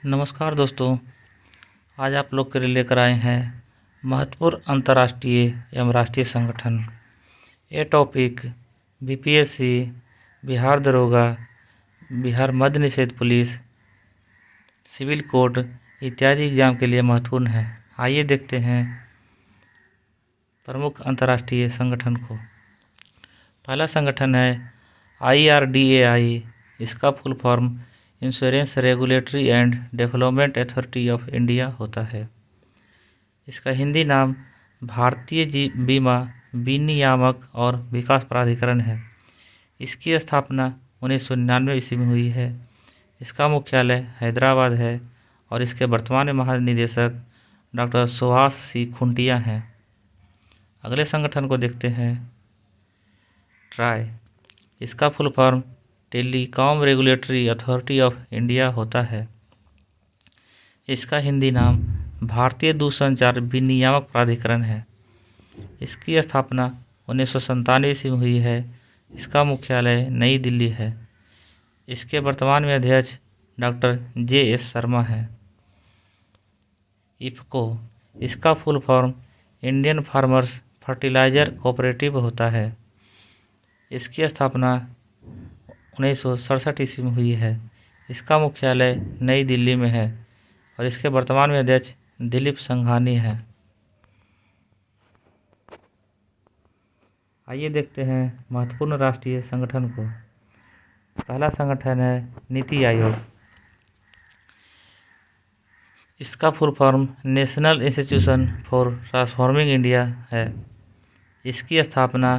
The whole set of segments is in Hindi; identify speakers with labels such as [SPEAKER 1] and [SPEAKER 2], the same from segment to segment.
[SPEAKER 1] नमस्कार दोस्तों, आज आप लोग के लिए लेकर आए हैं महत्वपूर्ण अंतर्राष्ट्रीय एवं राष्ट्रीय संगठन। ये टॉपिक बीपीएससी, बिहार दरोगा, बिहार मद्य निषेध पुलिस, सिविल कोड इत्यादि एग्जाम के लिए महत्वपूर्ण है। आइए देखते हैं प्रमुख अंतर्राष्ट्रीय संगठन को। पहला संगठन है IRDAI। इसका full form insurance regulatory and development authority of India होता है। इसका हिंदी नाम भारतीय बीमा विनियामक और विकास प्राधिकरण है। इसकी स्थापना 1999 ईस्वी में हुई है। इसका मुख्यालय हैदराबाद है और इसके वर्तमान महानिदेशक डॉक्टर सुभाष सी खुंटिया हैं। अगले संगठन को देखते हैं ट्राई। इसका full form telecom regulatory authority of India होता है। इसका हिंदी नाम भारतीय दूरसंचार विनियामक प्राधिकरण है। इसकी स्थापना 1997 ईस्वी में हुई है। इसका मुख्यालय नई दिल्ली है। इसके वर्तमान में अध्यक्ष डॉक्टर JS शर्मा है। इफको। इसका full form Indian farmers fertiliser cooperative होता है। इसकी स्थापना 1967 ईस्वी में हुई है। इसका मुख्यालय नई दिल्ली में है और इसके वर्तमान में अध्यक्ष दिलीप संघानी हैं। आइए देखते हैं महत्वपूर्ण राष्ट्रीय संगठन को। पहला संगठन है नीति आयोग। इसका full form national institution for transforming India है। इसकी स्थापना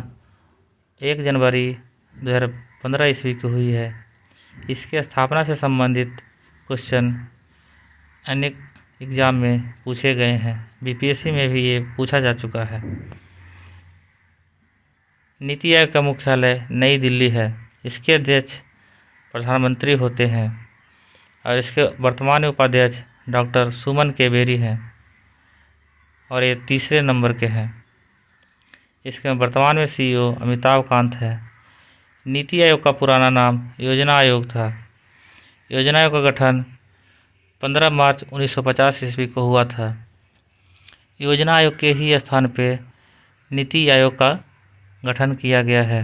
[SPEAKER 1] 1 जनवरी 2015 ईस्वी को हुई है। इसके स्थापना से संबंधित क्वेश्चन अनेक एग्जाम में पूछे गए हैं। बीपीएससी में भी ये पूछा जा चुका है। नीति आयोग का मुख्यालय नई दिल्ली है। इसके अध्यक्ष प्रधानमंत्री होते हैं और इसके वर्तमान उपाध्यक्ष डॉक्टर सुमन के बेरी हैं और ये तीसरे नंबर के हैं। इसके वर्तमान में CEO अमिताभ कांत है। नीति आयोग का पुराना नाम योजना आयोग था। योजना आयोग का गठन 15 मार्च 1950 ईस्वी को हुआ था। योजना आयोग के ही स्थान पे नीति आयोग का गठन किया गया है।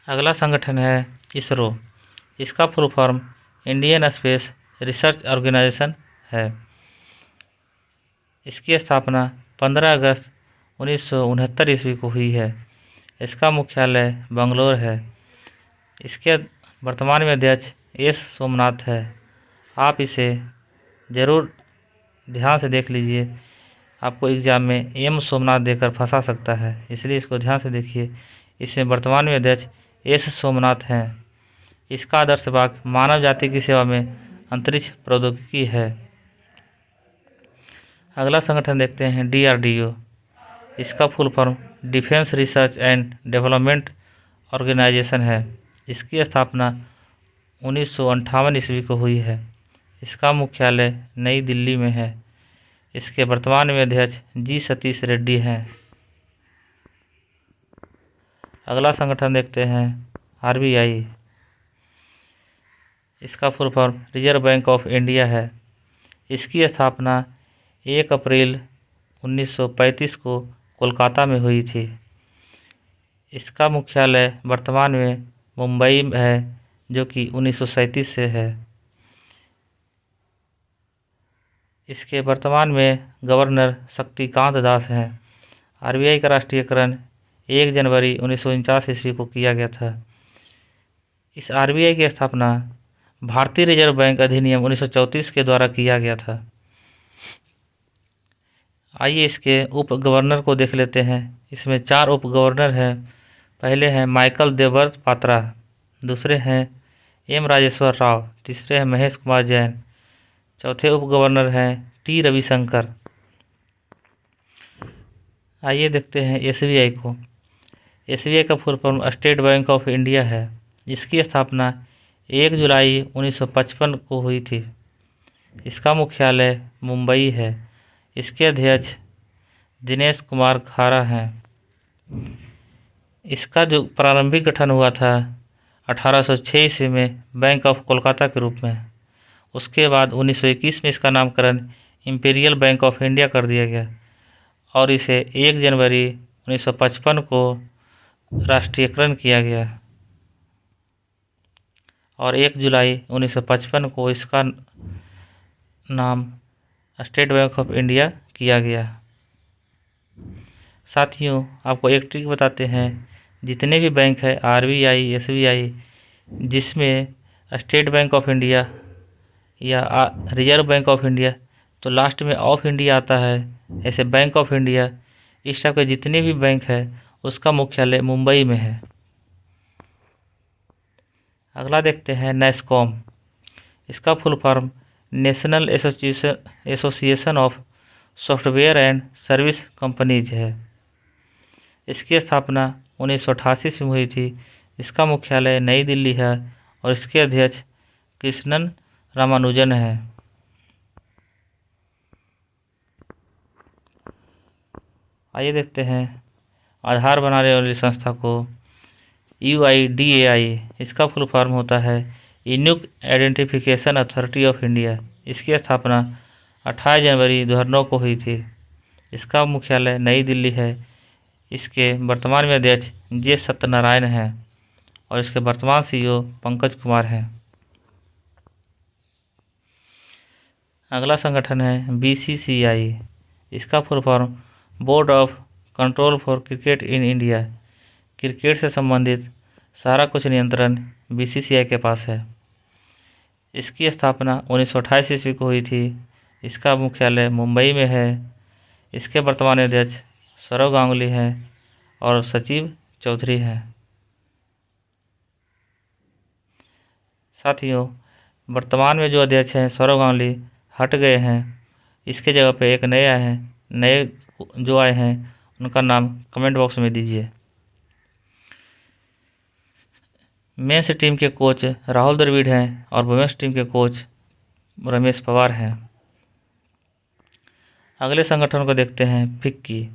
[SPEAKER 1] अगला संगठन है इसरो। इसका full form Indian space research organisation है। इसकी स्थापना 15 अगस्त 1969 ईस्वी को हुई है। इसका मुख्यालय बंगलोर है। इसके वर्तमान में अध्यक्ष S सोमनाथ है। आप इसे ज़रूर ध्यान से देख लीजिए, आपको एग्ज़ाम में M सोमनाथ देकर फंसा सकता है, इसलिए इसको ध्यान से देखिए। इसमें वर्तमान में अध्यक्ष S सोमनाथ हैं। इसका आदर्श वाक्य मानव जाति की सेवा में अंतरिक्ष प्रौद्योगिकी है। अगला संगठन देखते हैं DRDO। इसका full form defence research and development organisation है। इसकी स्थापना 1958 ईस्वी को हुई है। इसका मुख्यालय नई दिल्ली में है। इसके वर्तमान में अध्यक्ष G सतीश रेड्डी हैं। अगला संगठन देखते हैं RBI। इसका full form reserve bank of India है। इसकी स्थापना 1 अप्रैल 1935 को कोलकाता में हुई थी। इसका मुख्यालय वर्तमान में मुंबई है, जो कि 1937 से है। इसके वर्तमान में गवर्नर शक्तिकांत दास हैं। RBI का राष्ट्रीयकरण 1 जनवरी 1949 ईस्वी को किया गया था। इस RBI की स्थापना भारतीय रिजर्व बैंक अधिनियम 1934 के द्वारा किया गया था। आइए इसके उप गवर्नर को देख लेते हैं। इसमें 4 उप गवर्नर हैं। पहले हैं माइकल देवव्रत पात्रा, दूसरे हैं M राजेश्वर राव, तीसरे हैं महेश कुमार जैन, चौथे उप गवर्नर हैं T रविशंकर। आइए देखते हैं SBI को। SBI का full form state bank of India है। इसकी स्थापना 1 जुलाई 1955 को हुई थी। इसका मुख्यालय मुंबई है। इसके अध्यक्ष दिनेश कुमार खारा हैं। इसका जो प्रारंभिक गठन हुआ था 1806 ईस्वी में बैंक ऑफ कोलकाता के रूप में। उसके बाद 1921 में इसका नामकरण इंपीरियल बैंक ऑफ इंडिया कर दिया गया और इसे 1 जनवरी 1955 को राष्ट्रीयकरण किया गया और 1 जुलाई 1955 को इसका नाम स्टेट बैंक ऑफ इंडिया किया गया। साथियों, आपको एक ट्रिक बताते हैं, जितने भी बैंक है RBI, SBI, जिसमें स्टेट बैंक ऑफ इंडिया या रिजर्व बैंक ऑफ इंडिया तो लास्ट में ऑफ इंडिया आता है, ऐसे बैंक ऑफ इंडिया इस टाइप के जितने भी बैंक है उसका मुख्यालय मुंबई में है। अगला देखते हैं नैस्कॉम। इसका full form national association of software and service companies है। इसकी स्थापना 1988 में हुई थी। इसका मुख्यालय नई दिल्ली है और इसके अध्यक्ष कृष्णन रामानुजन है। आइए देखते हैं आधार बनाने वाली संस्था को UIDAI। इसका फुल फॉर्म होता है unique identification authority of India. इसकी स्थापना 28 जनवरी 2009 को हुई थी। इसका मुख्यालय नई दिल्ली है। इसके वर्तमान में अध्यक्ष J सत्यनारायण हैं और इसके वर्तमान CEO पंकज कुमार हैं। अगला संगठन है BCCI। इसका full form board of control for cricket in India. Cricket से संबंधित सारा कुछ नियंत्रण BCCI के पास है। इसकी स्थापना 1928 ईस्वी को हुई थी। इसका मुख्यालय मुंबई में है। इसके वर्तमान अध्यक्ष सौरव गांगुली हैं और सचिव चौधरी हैं। साथियों, वर्तमान में जो अध्यक्ष हैं सौरव गांगुली हट गए हैं। इसके जगह पे एक नए जो आए हैं उनका नाम कमेंट बॉक्स में दीजिए। मेंस टीम के कोच राहुल द्रविड़ हैं और वुमेन्स टीम के कोच रमेश पवार हैं। अगले संगठन को देखते हैं फिक्की।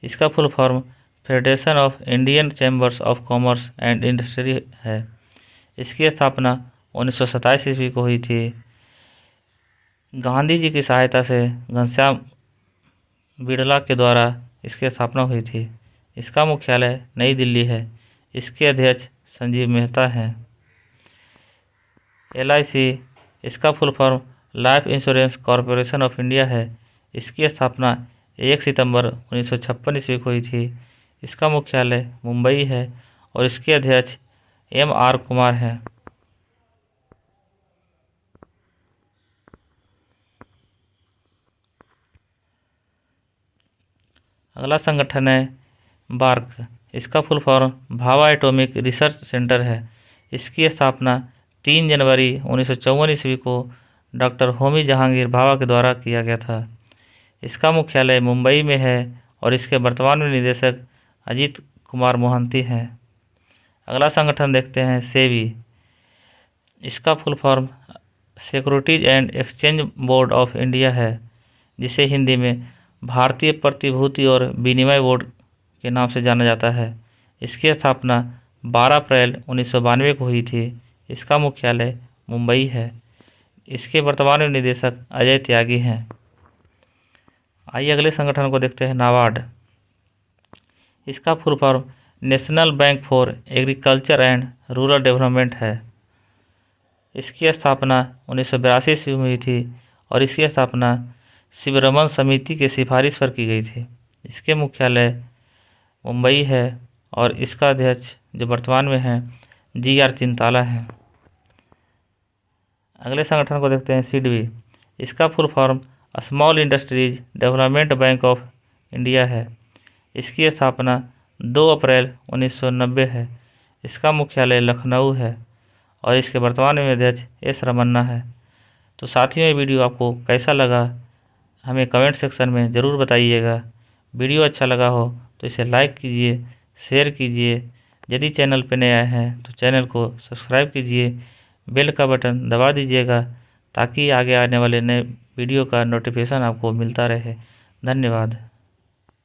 [SPEAKER 1] इसका full form federation of Indian chambers of commerce and industry है। इसकी स्थापना 1927 ईस्वी को हुई थी। गांधी जी की सहायता से घनश्याम बिड़ला के द्वारा इसकी स्थापना हुई थी। इसका मुख्यालय नई दिल्ली है। इसके अध्यक्ष संजीव मेहता हैं। LIC। इसका full form life insurance corporation of India है। इसकी स्थापना 1 सितंबर 1956 ईस्वी को हुई थी। इसका मुख्यालय मुंबई है और इसके अध्यक्ष MR कुमार हैं। अगला संगठन है बार्क। इसका full form Bhabha atomic research centre है। इसकी स्थापना 3 जनवरी 1954 ईस्वी को डॉक्टर होमी जहांगीर भाभा के द्वारा किया गया था। इसका मुख्यालय मुंबई में है और इसके वर्तमान में निदेशक अजीत कुमार मोहंती हैं। अगला संगठन देखते हैं सेबी। इसका full form securities and exchange board of India है, जिसे हिंदी में भारतीय प्रतिभूति और विनिमय बोर्ड के नाम से जाना जाता है। इसकी स्थापना 12 अप्रैल 1992 को हुई थी। इसका मुख्यालय मुंबई है। इसके वर्तमान में निदेशक अजय त्यागी हैं। आइए अगले संगठन को देखते हैं नाबार्ड। इसका full form national bank for agriculture and rural development है। इसकी स्थापना 1982 ईस्वी में हुई थी और इसकी स्थापना शिवरमन समिति के सिफारिश पर की गई थी। इसके मुख्यालय मुंबई है और इसका अध्यक्ष जो वर्तमान में है GR चिंताला हैं। अगले संगठन को देखते हैं सिडबी। इसका full form small industries development bank of India है। इसकी स्थापना 2 अप्रैल 1990 है। इसका मुख्यालय लखनऊ है और इसके वर्तमान में अध्यक्ष S रमन्ना है। तो साथियों, ये वीडियो आपको कैसा लगा हमें कमेंट सेक्शन में ज़रूर बताइएगा। वीडियो अच्छा लगा हो तो इसे लाइक कीजिए, शेयर कीजिए। यदि चैनल पर नए आए हैं तो चैनल को सब्सक्राइब कीजिए, बेल का बटन दबा दीजिएगा ताकि आगे आने वाले नए वीडियो का नोटिफिकेशन आपको मिलता रहे। धन्यवाद।